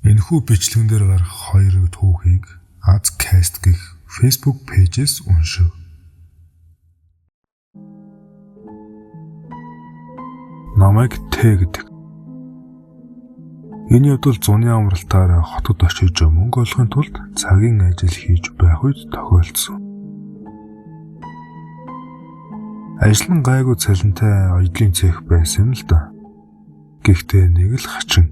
Энэхүү бичлэгэн дээр гарах хоёр түүхийг Azcast гэх Facebook пэйжээс уншив. Намайг Т гэдэг. Энэ явдал зуны амралтаар хотод очиж мөнгө олохын тулд цагийн ажил хийж байх үед тохиолдсон. Ажил нь гайгүй цалинтай оёдлын цех байсан л да. Гэхдээ нэг л хачин.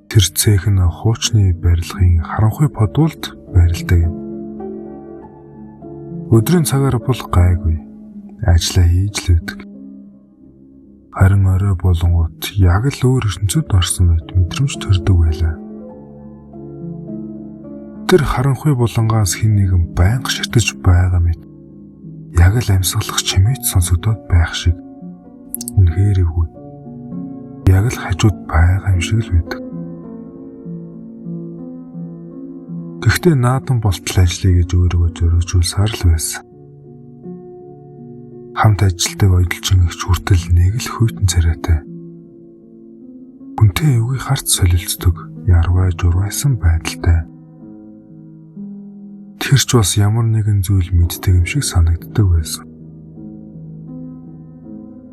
Тэр цех нь хуучны барилгын харанхуй подуулд байрладаг юм. Өдрийн цагаар бол гайгүй ажиллаа хийж л өгдөг. Харин орой болонгууд яг л өөр ертөнцид орсон мэт мэдрэмж төрдөг байлаа. Тэр харанхуй булангаас хэн нэгэн байнга ширтэж байгаа мэт яг л амьсгалах чимээч сонсогдоод байх шиг. Үнэхээр эвгүй. Яг л хажууд байгаа юм шиг л байдаг. Гэхдээ наадан болтол ажиллая гэж өөрийгөө зориулсаар л байсан. Хамт ажилтдаг оёдлчин ихч хүртэл нэг л хүйтэн царайтай. Хүнтэй эвгүй харц солилцдог, ярвай журвайсан байдалтай. Тэр ч бас ямар нэгэн зүйл мэддэг юм шиг санагддаг байсан.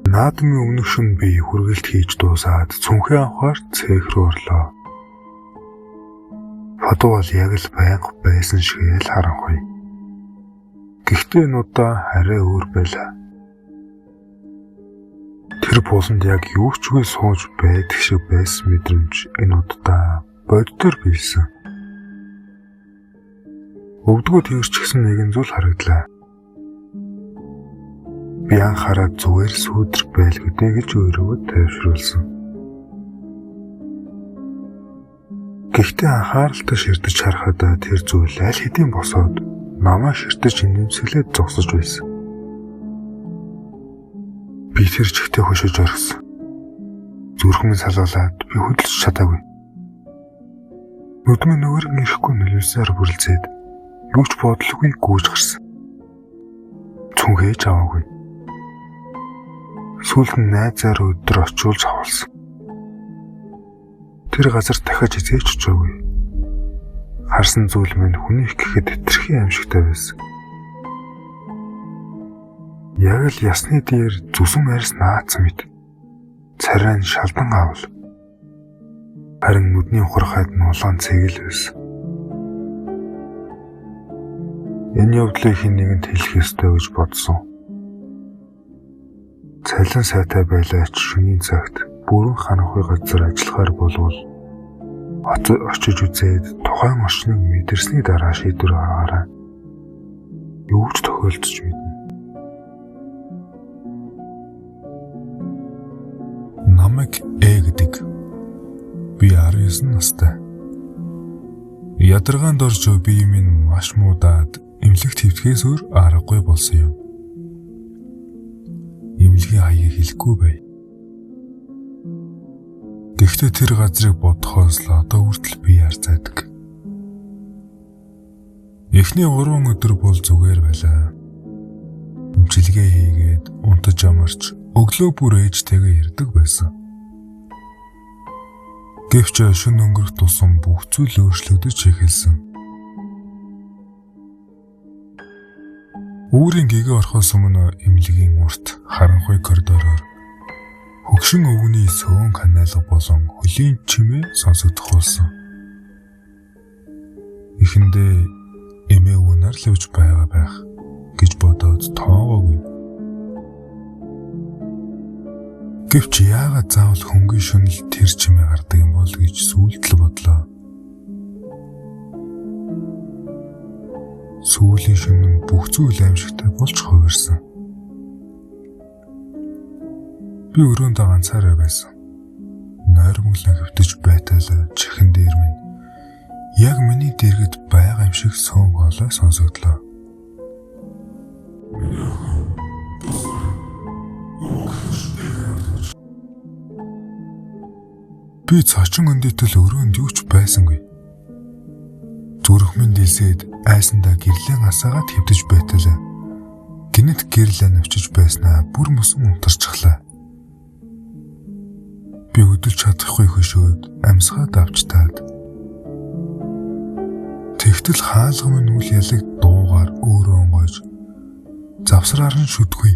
Наадмын өмнөх шөнө би хүргэлт хийж дуусаад цүнхээ авахар цех рүү орлоо. Фото бол яг л байнга байсан шиг л харанхуй. Гэхдээ энэ удаа арай өөр байлаа. Тэр бууланд яг юу ч үгүй сууж байдаг шиг байсан мэдрэмж энэ удаа боддоор билсэн. Өвдгөө тэрч гисэн нэгэн зүйл харагдлаа. Би анхаарал зүгээр сүйдэр байл гэдэг гэж өөрийгөө тайвшруулсан. Гэхдээ анхааралтай ширтэж харахад тэр зүйл аль хэдийн босоод намайг ширтэж инээмсэглээд зогсож байсан. Би тэр чигтээ хошиж орсон. Зүрхэн салуулаад би хөдөлж чадаагүй. Нүдмэн өөрийн ирэхгүй нөлөөсөөр бүрлцээд юу ч бодлогүй гүйж гарсан. Цүнхээж аваагүй. Сүүлд нь найзаар өдөр очиулж авалсан. Тэр газар дахиж эзээч очоогүй. Харсан зүйл минь хүний их гэхэд хэтэрхий аимшигтай байсан. Яг л ясны дээр зүсэн арьс наацсан мэт. Царай нь шалдан авал. Харин нүдний ухрахад нь улаан цэгэл байсан. Энэ явдлыг хэн нэгэнд хэлэх ёстой гэж бодсон. Цалин сайтай байлаач шөнийн цагт бүрэн харанхуй газар ажиллахаар болвол очиж үзээд тухайн орчныг мэдэрсний дараа шийдвэр гаргаарай. Юу ч тохиолдож мэднэ. Намайг гэдэг. Би 19 настай. Ядаргаанд орж бие минь маш муудаад эмнэлэг твтгэхээс өөр аргагүй болсон юм. Эмнэлгийн хаяг хэлэхгүй бай. Гэхдээ тэр газрыг бодохоос л одоо хүртэл би ярцаадаг. Эхний 3 өдөр бол зүгээр байлаа. Имчилгээ хийгээд унтаж амарч өглөө бүр ээжтэйгээ ярьдаг байсан. Гэвч шөнө өнгөрөх тусам бүх зүйл өөрчлөгдөж эхэлсэн. Үүрийн гэгээ орохоос өмнө эмнэлгийн урт харанхуй коридороор хөгшин өвгөний сөөн каналга болон хөлийн чимээ сонсогдох болсон. Эхэндээ эмээ өвгөнөр л явж байгаа байх гэж бодоод тоогоогүй. Гэвч яагаад заавал хөнгөн шөнөл тэр чимээ гардаг юм бол гэж сүүлдэл бодлоо. Сүүлийн шөнө бүх зүйл аимшигтай болж хувирсан. Би өрөөндөө ганцаараа байсан. Нойрмоглон хөвтөж байталаа чихэн дээр минь яг миний дэргэд байгаа юм шиг сөн голоо сонсогдлоо. Би цочин өндөртөл өрөөнд юу ч байсангүй. Зүрхмэн дилсээд айсандаа гэрлийн асаагаад хэвдэж байтал гинэт гэрлээ навчиж байснаа бүр мөсөн унтарчихлаа. Би өдөлж чадахгүй хөшөөд амьсгаад авчтаад. Тэгтэл хаалгамын үл ялаг дуугаар өөрөө онгойж завсраар нь шүдгүй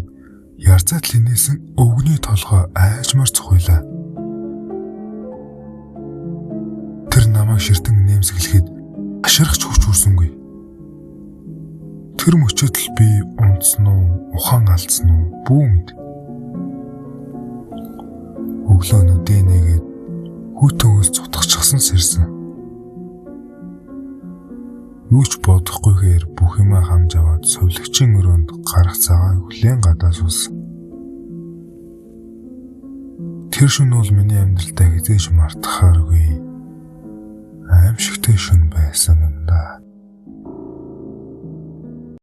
ярзаад линээсэн өвгний толгой айжмар цохиулаа. Тэр намайг ширтэн нэмсэглэхэд аширхч хүч үрсэнгүй. Тэр мөчөд л би унтсан уу, ухаан алдсан уу бүү мэд. Өглөө нүдээ нэгээд хүүтэн ус цутгачсан сэрсэн. Юу ч бодохгүйгээр бүх юмаа хамж аваад совлогчийн өрөөнд гарах цагаа хүлээн гадаа суусан. Тэр шөнө бол миний амьдралдаа хизээж мартахааргүй аимшигтэй шөнө байсан юм да.